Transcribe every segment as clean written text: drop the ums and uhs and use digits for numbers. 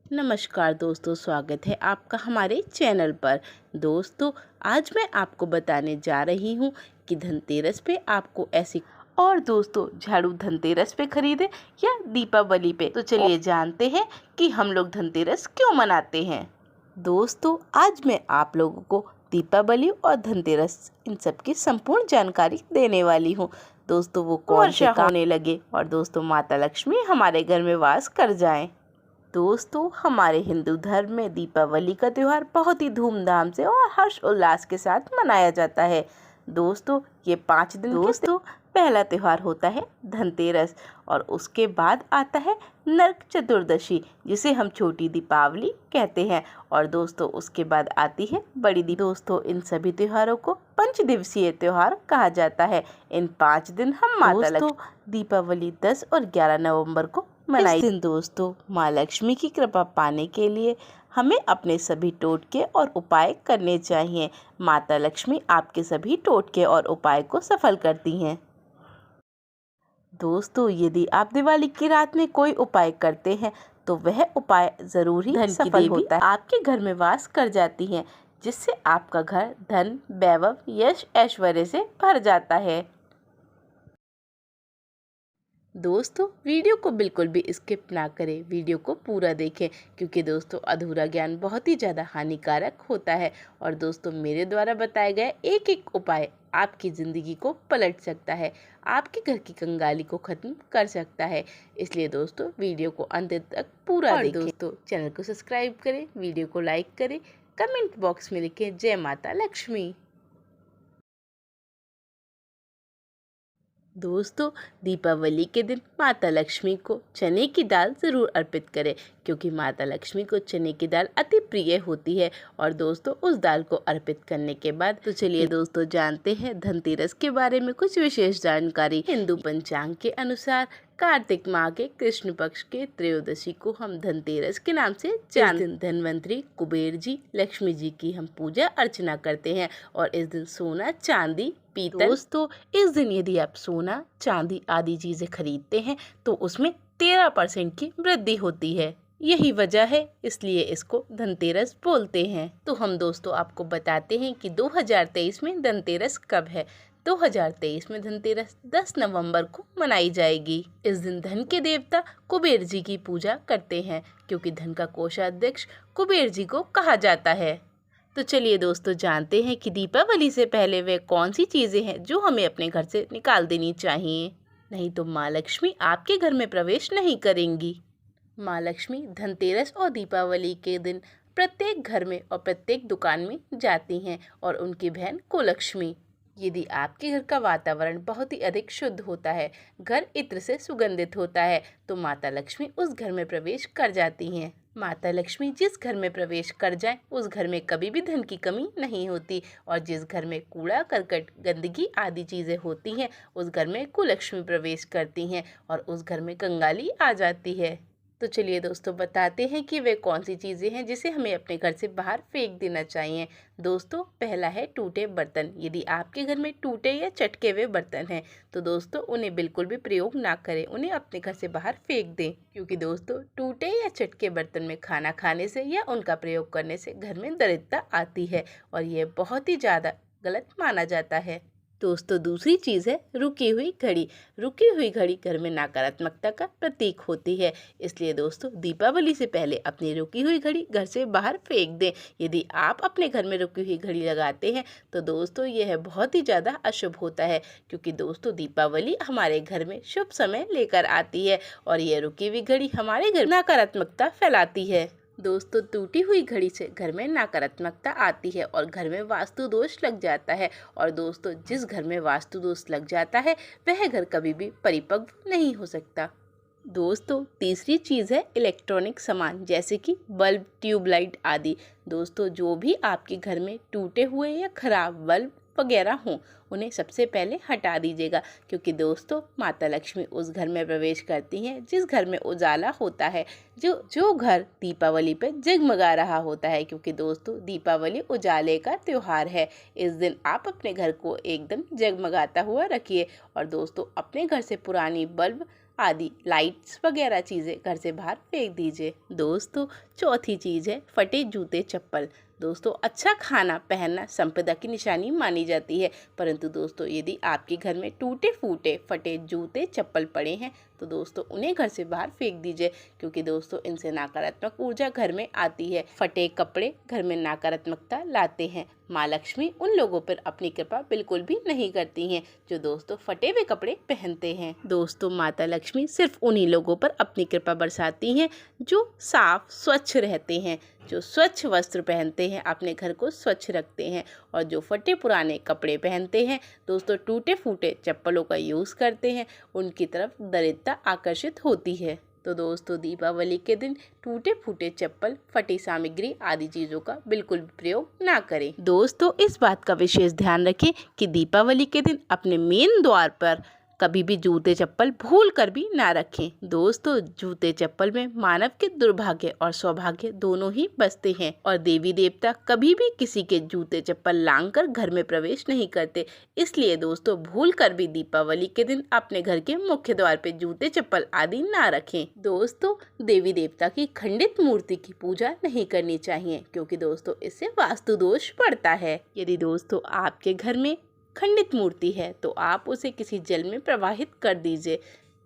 नमस्कार दोस्तों, स्वागत है आपका हमारे चैनल पर। दोस्तों, आज मैं आपको बताने जा रही हूँ कि धनतेरस पे आपको ऐसी और दोस्तों झाड़ू धनतेरस पे खरीदे या दीपावली पे। तो चलिए जानते हैं कि हम लोग धनतेरस क्यों मनाते हैं। दोस्तों, आज मैं आप लोगों को दीपावली और धनतेरस इन सब की संपूर्ण जानकारी देने वाली हूँ। दोस्तों, वो कौन से होने लगे और दोस्तों माता लक्ष्मी हमारे घर में वास कर जाएं। दोस्तों, हमारे हिंदू धर्म में दीपावली का त्यौहार बहुत ही धूमधाम से और हर्ष उल्लास के साथ मनाया जाता है। दोस्तों, ये 5 दिन दोस्तों पहला त्यौहार होता है धनतेरस और उसके बाद आता है नरक चतुर्दशी, जिसे हम छोटी दीपावली कहते हैं। और दोस्तों उसके बाद आती है बड़ी दोस्तों, इन सभी त्योहारों को पंचदिवसीय त्योहार कहा जाता है। इन 5 दिन हम माता लक्ष्मी दीपावली 10 और 11 नवंबर को मनाई। इस दिन दोस्तों माँ लक्ष्मी की कृपा पाने के लिए हमें अपने सभी टोटके और उपाय करने चाहिए। माता लक्ष्मी आपके सभी टोटके और उपाय को सफल करती हैं। दोस्तों, यदि आप दिवाली की रात में कोई उपाय करते हैं तो वह उपाय जरूर ही सफल होता है। आपके घर में वास कर जाती हैं, जिससे आपका घर धन, वैभव, यश, ऐश्वर्य से भर जाता है। दोस्तों, वीडियो को बिल्कुल भी स्किप ना करें, वीडियो को पूरा देखें, क्योंकि दोस्तों अधूरा ज्ञान बहुत ही ज़्यादा हानिकारक होता है। और दोस्तों मेरे द्वारा बताए गए एक एक उपाय आपकी ज़िंदगी को पलट सकता है, आपके घर की कंगाली को ख़त्म कर सकता है। इसलिए दोस्तों वीडियो को अंत तक पूरा देखें। दोस्तों चैनल को सब्सक्राइब करें, वीडियो को लाइक करें, कमेंट बॉक्स में लिखें जय माता लक्ष्मी। दोस्तों, दीपावली के दिन माता लक्ष्मी को चने की दाल ज़रूर अर्पित करें, क्योंकि माता लक्ष्मी को चने की दाल अति प्रिय होती है। और दोस्तों उस दाल को अर्पित करने के बाद तो चलिए दोस्तों जानते हैं धनतेरस के बारे में कुछ विशेष जानकारी। हिंदू पंचांग के अनुसार कार्तिक माह के कृष्ण पक्ष के त्रयोदशी को हम धनतेरस के नाम से जानते हैं। धनवंतरी कुबेर जी, लक्ष्मी जी की हम पूजा अर्चना करते हैं और इस दिन सोना, चांदी, पीतल। दोस्तों इस दिन यदि आप सोना, चांदी आदि चीजें खरीदते हैं तो उसमें 13% की वृद्धि होती है। यही वजह है, इसलिए इसको धनतेरस बोलते हैं। तो हम दोस्तों आपको बताते हैं कि 2023 में धनतेरस कब है। 2023 में धनतेरस 10 नवंबर को मनाई जाएगी। इस दिन धन के देवता कुबेर जी की पूजा करते हैं, क्योंकि धन का कोषाध्यक्ष कुबेर जी को कहा जाता है। तो चलिए दोस्तों जानते हैं कि दीपावली से पहले वे कौन सी चीज़ें हैं जो हमें अपने घर से निकाल देनी चाहिए, नहीं तो माँ लक्ष्मी आपके घर में प्रवेश नहीं करेंगी। माँ लक्ष्मी धनतेरस और दीपावली के दिन प्रत्येक घर में और प्रत्येक दुकान में जाती हैं और उनकी बहन कुलक्ष्मी। यदि आपके घर का वातावरण बहुत ही अधिक शुद्ध होता है, घर इत्र से सुगंधित होता है, तो माता लक्ष्मी उस घर में प्रवेश कर जाती हैं। माता लक्ष्मी जिस घर में प्रवेश कर जाए उस घर में कभी भी धन की कमी नहीं होती, और जिस घर में कूड़ा करकट, गंदगी आदि चीज़ें होती हैं उस घर में कुलक्ष्मी प्रवेश करती हैं और उस घर में कंगाली आ जाती है। तो चलिए दोस्तों बताते हैं कि वे कौन सी चीज़ें हैं जिसे हमें अपने घर से बाहर फेंक देना चाहिए। दोस्तों पहला है टूटे बर्तन। यदि आपके घर में टूटे या चटके हुए बर्तन हैं तो दोस्तों उन्हें बिल्कुल भी प्रयोग ना करें, उन्हें अपने घर से बाहर फेंक दें, क्योंकि दोस्तों टूटे या चटके बर्तन में खाना खाने से या उनका प्रयोग करने से घर में दरिद्रता आती है और यह बहुत ही ज़्यादा गलत माना जाता है। दोस्तों दूसरी चीज़ है रुकी हुई घड़ी। रुकी हुई घड़ी घर में नकारात्मकता का प्रतीक होती है, इसलिए दोस्तों दीपावली से पहले अपनी रुकी हुई घड़ी घर से बाहर फेंक दें। यदि आप अपने घर में रुकी हुई घड़ी लगाते हैं तो दोस्तों यह बहुत ही ज़्यादा अशुभ होता है, क्योंकि दोस्तों दीपावली हमारे घर में शुभ समय लेकर आती है और यह रुकी हुई घड़ी हमारे घर में नकारात्मकता फैलाती है। दोस्तों टूटी हुई घड़ी से घर में नकारात्मकता आती है और घर में वास्तु दोष लग जाता है, और दोस्तों जिस घर में वास्तु दोष लग जाता है वह घर कभी भी परिपक्व नहीं हो सकता। दोस्तों तीसरी चीज़ है इलेक्ट्रॉनिक सामान, जैसे कि बल्ब, ट्यूबलाइट आदि। दोस्तों जो भी आपके घर में टूटे हुए या खराब बल्ब वगैरह हों उन्हें सबसे पहले हटा दीजिएगा, क्योंकि दोस्तों माता लक्ष्मी उस घर में प्रवेश करती हैं जिस घर में उजाला होता है, जो घर दीपावली पर जगमगा रहा होता है, क्योंकि दोस्तों दीपावली उजाले का त्यौहार है। इस दिन आप अपने घर को एकदम जगमगाता हुआ रखिए और दोस्तों अपने घर से पुरानी बल्ब आदि लाइट्स वगैरह चीज़ें घर से बाहर फेंक दीजिए। दोस्तों चौथी चीज़ है फटे जूते चप्पल। दोस्तों अच्छा खाना पहनना संपदा की निशानी मानी जाती है, परंतु दोस्तों यदि आपके घर में टूटे फूटे फटे जूते चप्पल पड़े हैं तो दोस्तों उन्हें घर से बाहर फेंक दीजिए, क्योंकि दोस्तों इनसे नकारात्मक ऊर्जा घर में आती है। फटे कपड़े घर में नकारात्मकता लाते हैं। माँ लक्ष्मी उन लोगों पर अपनी कृपा बिल्कुल भी नहीं करती हैं जो दोस्तों फटे हुए कपड़े पहनते हैं। दोस्तों माता लक्ष्मी सिर्फ उन्हीं लोगों पर अपनी कृपा बरसाती हैं जो साफ स्वच्छ रहते हैं, जो स्वच्छ वस्त्र पहनते हैं, अपने घर को स्वच्छ रखते हैं, और जो फटे पुराने कपड़े पहनते हैं दोस्तों टूटे फूटे चप्पलों का यूज़ करते हैं, उनकी तरफ दरिद्रता आकर्षित होती है। तो दोस्तों दीपावली के दिन टूटे फूटे चप्पल, फटी सामग्री आदि चीज़ों का बिल्कुल भी प्रयोग ना करें। दोस्तों इस बात का विशेष ध्यान रखें कि दीपावली के दिन अपने मेन द्वार पर कभी भी जूते चप्पल भूल कर भी ना रखें। दोस्तों जूते चप्पल में मानव के दुर्भाग्य और सौभाग्य दोनों ही बसते हैं, और देवी देवता कभी भी किसी के जूते चप्पल लांघकर घर में प्रवेश नहीं करते। इसलिए दोस्तों भूल कर भी दीपावली के दिन अपने घर के मुख्य द्वार पे जूते चप्पल आदि ना रखें। दोस्तों देवी देवता की खंडित मूर्ति की पूजा नहीं करनी चाहिए, क्योंकि दोस्तों इससे वास्तु दोष पड़ता है। यदि दोस्तों आपके घर में खंडित मूर्ति है तो आप उसे किसी जल में प्रवाहित कर दीजिए,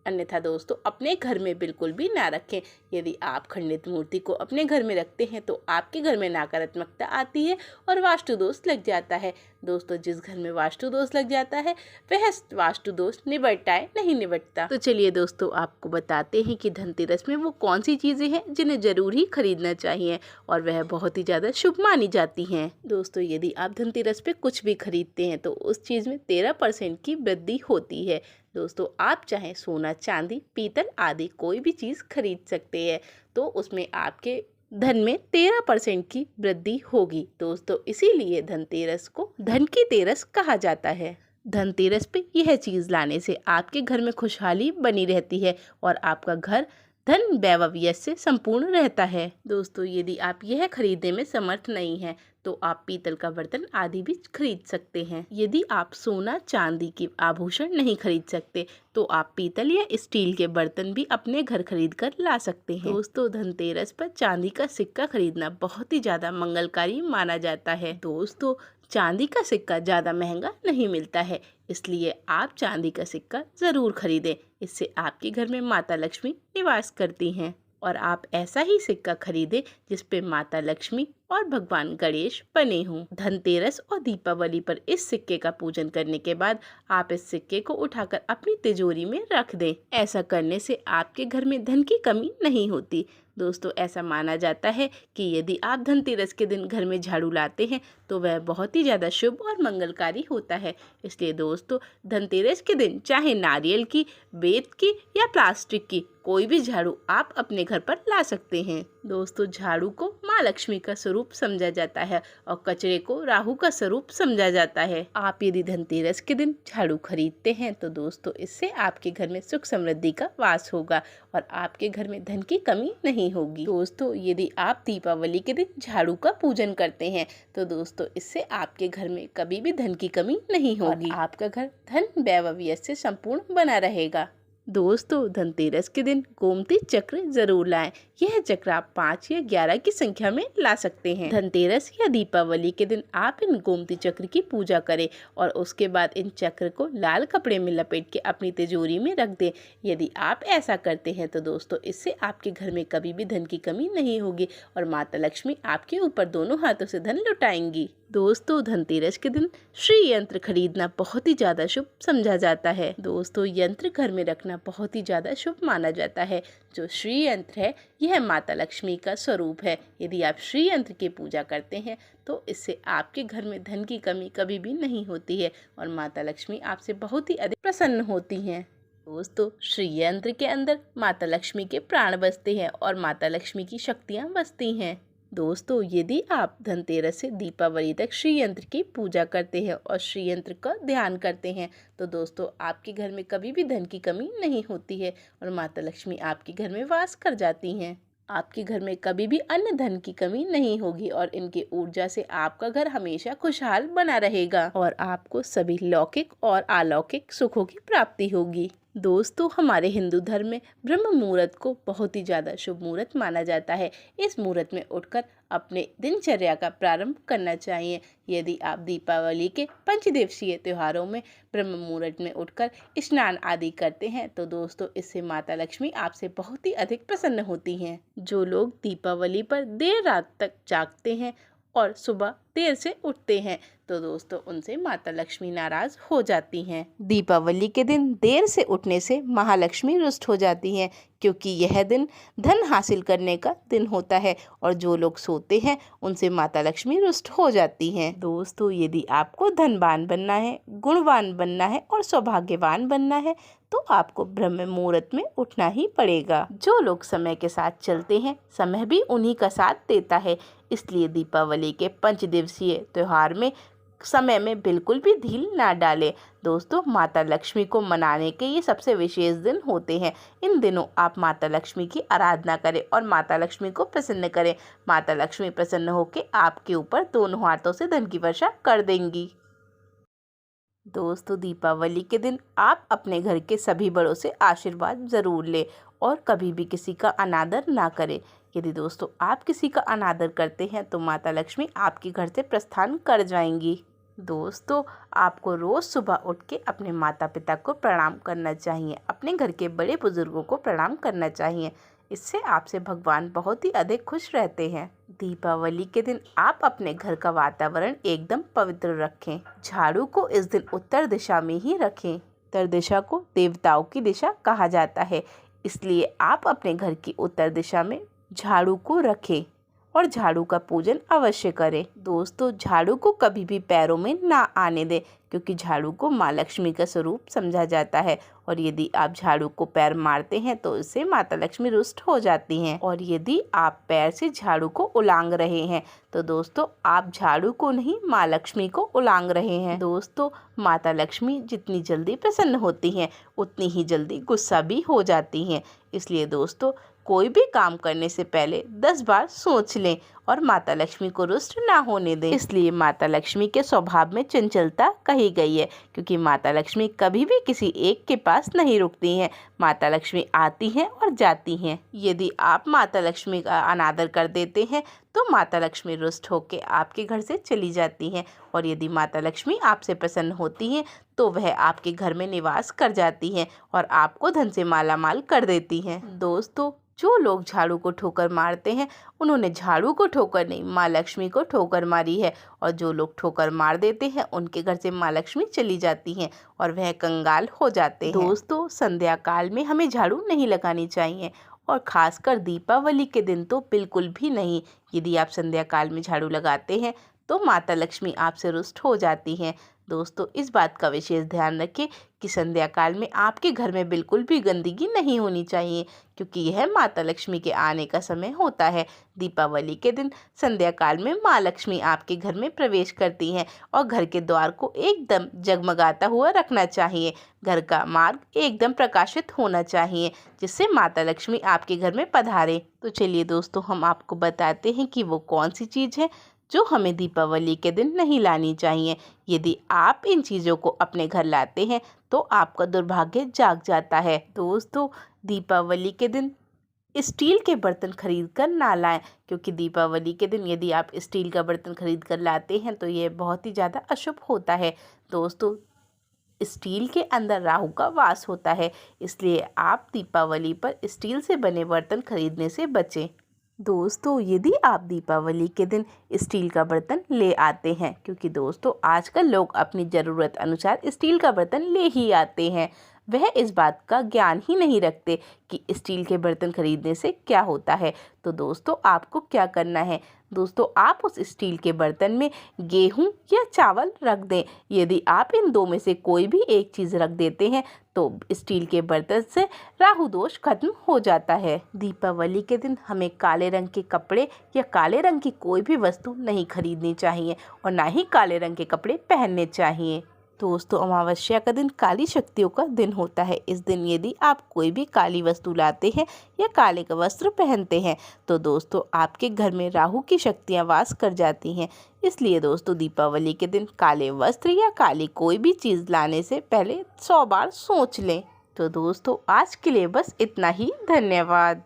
अन्यथा दोस्तों अपने घर में बिल्कुल भी ना रखें। यदि आप खंडित मूर्ति को अपने घर में रखते हैं तो आपके घर में नकारात्मकता आती है और वास्तु दोष लग जाता है। दोस्तों जिस घर में वास्तु दोष लग जाता है वह वास्तु दोष निबटता नहीं निबटता। तो चलिए दोस्तों आपको बताते हैं कि धनतेरस में वो कौन सी चीज़ें हैं जिन्हें जरूर ही खरीदना चाहिए और वह बहुत ही ज़्यादा शुभ मानी जाती हैं। दोस्तों यदि आप धनतेरस पे कुछ भी खरीदते हैं तो उस चीज़ में 13% की वृद्धि होती है। दोस्तों आप चाहे सोना चांदी पीतल आदि कोई भी चीज़ खरीद सकते हैं तो उसमें आपके धन में 13% की वृद्धि होगी। दोस्तों इसीलिए धनतेरस को धन की तेरस कहा जाता है। धनतेरस पे यह चीज़ लाने से आपके घर में खुशहाली बनी रहती है और आपका घर धन वैभव से संपूर्ण रहता है। दोस्तों यदि आप यह खरीदने में समर्थ नहीं हैं तो आप पीतल का बर्तन आदि भी खरीद सकते हैं। यदि आप सोना चांदी की आभूषण नहीं खरीद सकते तो आप पीतल या स्टील के बर्तन भी अपने घर खरीद कर ला सकते हैं। दोस्तों धनतेरस पर चांदी का सिक्का खरीदना बहुत ही ज्यादा मंगलकारी माना जाता है। दोस्तों चांदी का सिक्का ज़्यादा महंगा नहीं मिलता है, इसलिए आप चांदी का सिक्का ज़रूर खरीदें। इससे आपके घर में माता लक्ष्मी निवास करती हैं और आप ऐसा ही सिक्का खरीदें जिस पे माता लक्ष्मी और भगवान गणेश बने हों। धनतेरस और दीपावली पर इस सिक्के का पूजन करने के बाद आप इस सिक्के को उठाकर अपनी तिजोरी में रख दें। ऐसा करने से आपके घर में धन की कमी नहीं होती। दोस्तों ऐसा माना जाता है कि यदि आप धनतेरस के दिन घर में झाड़ू लाते हैं तो वह बहुत ही ज़्यादा शुभ और मंगलकारी होता है। इसलिए दोस्तों धनतेरस के दिन चाहे नारियल की, बेत की या प्लास्टिक की कोई भी झाड़ू आप अपने घर पर ला सकते हैं। दोस्तों झाड़ू को माँ लक्ष्मी का स्वरूप समझा जाता है और कचरे को राहु का स्वरूप समझा जाता है। आप यदि धनतेरस के दिन झाड़ू खरीदते हैं तो दोस्तों इससे आपके घर में सुख समृद्धि का वास होगा और आपके घर में धन की कमी नहीं होगी। दोस्तों यदि आप दीपावली के दिन झाड़ू का पूजन करते हैं तो दोस्तों इससे आपके घर में कभी भी धन की कमी नहीं होगी, आपका घर धन वैभव से संपूर्ण बना रहेगा। दोस्तों धनतेरस के दिन गोमती चक्र जरूर लाएं। यह चक्र आप 5 या 11 की संख्या में ला सकते हैं। धनतेरस या दीपावली के दिन आप इन गोमती चक्र की पूजा करें और उसके बाद इन चक्र को लाल कपड़े में लपेट के अपनी तिजोरी में रख दें। यदि आप ऐसा करते हैं तो दोस्तों इससे आपके घर में कभी भी धन की कमी नहीं होगी और माता लक्ष्मी आपके ऊपर दोनों हाथों से धन लुटाएंगी। दोस्तों धनतेरस के दिन श्री यंत्र खरीदना बहुत ही ज़्यादा शुभ समझा जाता है। दोस्तों यंत्र घर में रखना बहुत ही ज़्यादा शुभ माना जाता है। जो श्री यंत्र है यह माता लक्ष्मी का स्वरूप है। यदि आप श्री यंत्र की पूजा करते हैं तो इससे आपके घर में धन की कमी कभी भी नहीं होती है और माता लक्ष्मी आपसे बहुत ही अधिक प्रसन्न होती हैं। दोस्तों श्री यंत्र के अंदर माता लक्ष्मी के प्राण बसते हैं और माता लक्ष्मी की शक्तियाँ बसती हैं। दोस्तों यदि आप धनतेरस से दीपावली तक श्री यंत्र की पूजा करते हैं और श्री यंत्र का ध्यान करते हैं तो दोस्तों आपके घर में कभी भी धन की कमी नहीं होती है और माता लक्ष्मी आपके घर में वास कर जाती हैं। आपके घर में कभी भी अन्य धन की कमी नहीं होगी और इनकी ऊर्जा से आपका घर हमेशा खुशहाल बना रहेगा और आपको सभी लौकिक और अलौकिक सुखों की प्राप्ति होगी। दोस्तों हमारे हिंदू धर्म में ब्रह्म मुहूर्त को बहुत ही ज़्यादा शुभ मुहूर्त माना जाता है। इस मुहूर्त में उठकर अपने दिनचर्या का प्रारंभ करना चाहिए। यदि आप दीपावली के पंचदिवसीय त्योहारों में ब्रह्म मुहूर्त में उठकर स्नान आदि करते हैं तो दोस्तों इससे माता लक्ष्मी आपसे बहुत ही अधिक प्रसन्न होती हैं। जो लोग दीपावली पर देर रात तक जागते हैं और सुबह देर से उठते हैं तो दोस्तों उनसे माता लक्ष्मी नाराज हो जाती हैं। दीपावली के दिन देर से उठने से महालक्ष्मी रुष्ट हो जाती हैं क्योंकि यह दिन धन हासिल करने का दिन होता है और जो लोग सोते हैं उनसे माता लक्ष्मी रुष्ट हो जाती हैं। दोस्तों यदि आपको धनवान बनना है, गुणवान बनना है और सौभाग्यवान बनना है तो आपको ब्रह्म मुहूर्त में उठना ही पड़ेगा। जो लोग समय के साथ चलते हैं समय भी उन्हीं का साथ देता है, इसलिए दीपावली के पंचदिवसीय त्योहार में समय में बिल्कुल भी ढील ना डालें। दोस्तों माता लक्ष्मी को मनाने के ये सबसे विशेष दिन होते हैं। इन दिनों आप माता लक्ष्मी की आराधना करें और माता लक्ष्मी को प्रसन्न करें। माता लक्ष्मी प्रसन्न होकर आपके ऊपर दोनों हाथों से धन की वर्षा कर देंगी। दोस्तों दीपावली के दिन आप अपने घर के सभी बड़ों से आशीर्वाद ज़रूर लें और कभी भी किसी का अनादर ना करें। यदि दोस्तों आप किसी का अनादर करते हैं तो माता लक्ष्मी आपके घर से प्रस्थान कर जाएंगी। दोस्तों आपको रोज़ सुबह उठ के अपने माता पिता को प्रणाम करना चाहिए, अपने घर के बड़े बुजुर्गों को प्रणाम करना चाहिए। इससे आपसे भगवान बहुत ही अधिक खुश रहते हैं। दीपावली के दिन आप अपने घर का वातावरण एकदम पवित्र रखें। झाड़ू को इस दिन उत्तर दिशा में ही रखें। उत्तर दिशा को देवताओं की दिशा कहा जाता है, इसलिए आप अपने घर की उत्तर दिशा में झाड़ू को रखें और झाड़ू का पूजन अवश्य करें। दोस्तों झाड़ू को कभी भी पैरों में ना आने दें क्योंकि झाड़ू को माँ लक्ष्मी का स्वरूप समझा जाता है और यदि आप झाड़ू को पैर मारते हैं तो इससे माता लक्ष्मी रुष्ट हो जाती हैं। और यदि आप पैर से झाड़ू को उलांग रहे हैं तो दोस्तों आप झाड़ू को नहीं माँ लक्ष्मी को उलांग रहे हैं। दोस्तों माता लक्ष्मी जितनी जल्दी प्रसन्न होती हैं उतनी ही जल्दी गुस्सा भी हो जाती हैं, इसलिए दोस्तों कोई भी काम करने से पहले 10 बार सोच लें और माता लक्ष्मी को रुष्ट ना होने दें। इसलिए माता लक्ष्मी के स्वभाव में चंचलता कही गई है क्योंकि माता लक्ष्मी कभी भी किसी एक के पास नहीं रुकती हैं। माता लक्ष्मी आती हैं और जाती हैं। यदि आप माता लक्ष्मी का अनादर कर देते हैं तो माता लक्ष्मी रुष्ट होकर आपके घर से चली जाती हैं और यदि माता लक्ष्मी आपसे प्रसन्न होती हैं तो वह आपके घर में निवास कर जाती हैं और आपको धन से मालामाल कर देती हैं। दोस्तों जो लोग झाड़ू को ठोकर मारते हैं उन्होंने झाड़ू को ठोकर नहीं माँ लक्ष्मी को ठोकर मारी है और जो लोग ठोकर मार देते हैं उनके घर से माँ लक्ष्मी चली जाती हैं और वह कंगाल हो जाते हैं। दोस्तों संध्या काल में हमें झाड़ू नहीं लगानी चाहिए और खासकर दीपावली के दिन तो बिल्कुल भी नहीं। यदि आप संध्या काल में झाड़ू लगाते हैं तो माता लक्ष्मी आपसे रुष्ट हो जाती हैं। दोस्तों इस बात का विशेष ध्यान रखें कि संध्या काल में आपके घर में बिल्कुल भी गंदगी नहीं होनी चाहिए क्योंकि यह माता लक्ष्मी के आने का समय होता है। दीपावली के दिन संध्या काल में माँ लक्ष्मी आपके घर में प्रवेश करती हैं और घर के द्वार को एकदम जगमगाता हुआ रखना चाहिए। घर का मार्ग एकदम प्रकाशित होना चाहिए जिससे माता लक्ष्मी आपके घर में पधारे। तो चलिए दोस्तों हम आपको बताते हैं कि वो कौन सी चीज़ है जो हमें दीपावली के दिन नहीं लानी चाहिए। यदि आप इन चीज़ों को अपने घर लाते हैं तो आपका दुर्भाग्य जाग जाता है। दोस्तों दीपावली के दिन स्टील के बर्तन खरीद कर ना लाएं क्योंकि दीपावली के दिन यदि आप स्टील का बर्तन खरीद कर लाते हैं तो ये बहुत ही ज़्यादा अशुभ होता है। दोस्तों स्टील के अंदर राहु का वास होता है, इसलिए आप दीपावली पर स्टील से बने बर्तन खरीदने से बचें। दोस्तों यदि आप दीपावली के दिन स्टील का बर्तन ले आते हैं क्योंकि दोस्तों आजकल लोग अपनी ज़रूरत अनुसार स्टील का बर्तन ले ही आते हैं, वह इस बात का ज्ञान ही नहीं रखते कि स्टील के बर्तन खरीदने से क्या होता है। तो दोस्तों आपको क्या करना है, दोस्तों आप उस स्टील के बर्तन में गेहूं या चावल रख दें। यदि आप इन दो में से कोई भी एक चीज़ रख देते हैं तो स्टील के बर्तन से राहु दोष खत्म हो जाता है। दीपावली के दिन हमें काले रंग के कपड़े या काले रंग की कोई भी वस्तु नहीं खरीदनी चाहिए और ना ही काले रंग के कपड़े पहनने चाहिए। दोस्तों अमावस्या का दिन काली शक्तियों का दिन होता है। इस दिन यदि आप कोई भी काली वस्तु लाते हैं या काले का वस्त्र पहनते हैं तो दोस्तों आपके घर में राहु की शक्तियां वास कर जाती हैं। इसलिए दोस्तों दीपावली के दिन काले वस्त्र या काली कोई भी चीज़ लाने से पहले 100 बार सोच लें। तो दोस्तों आज के लिए बस इतना ही। धन्यवाद।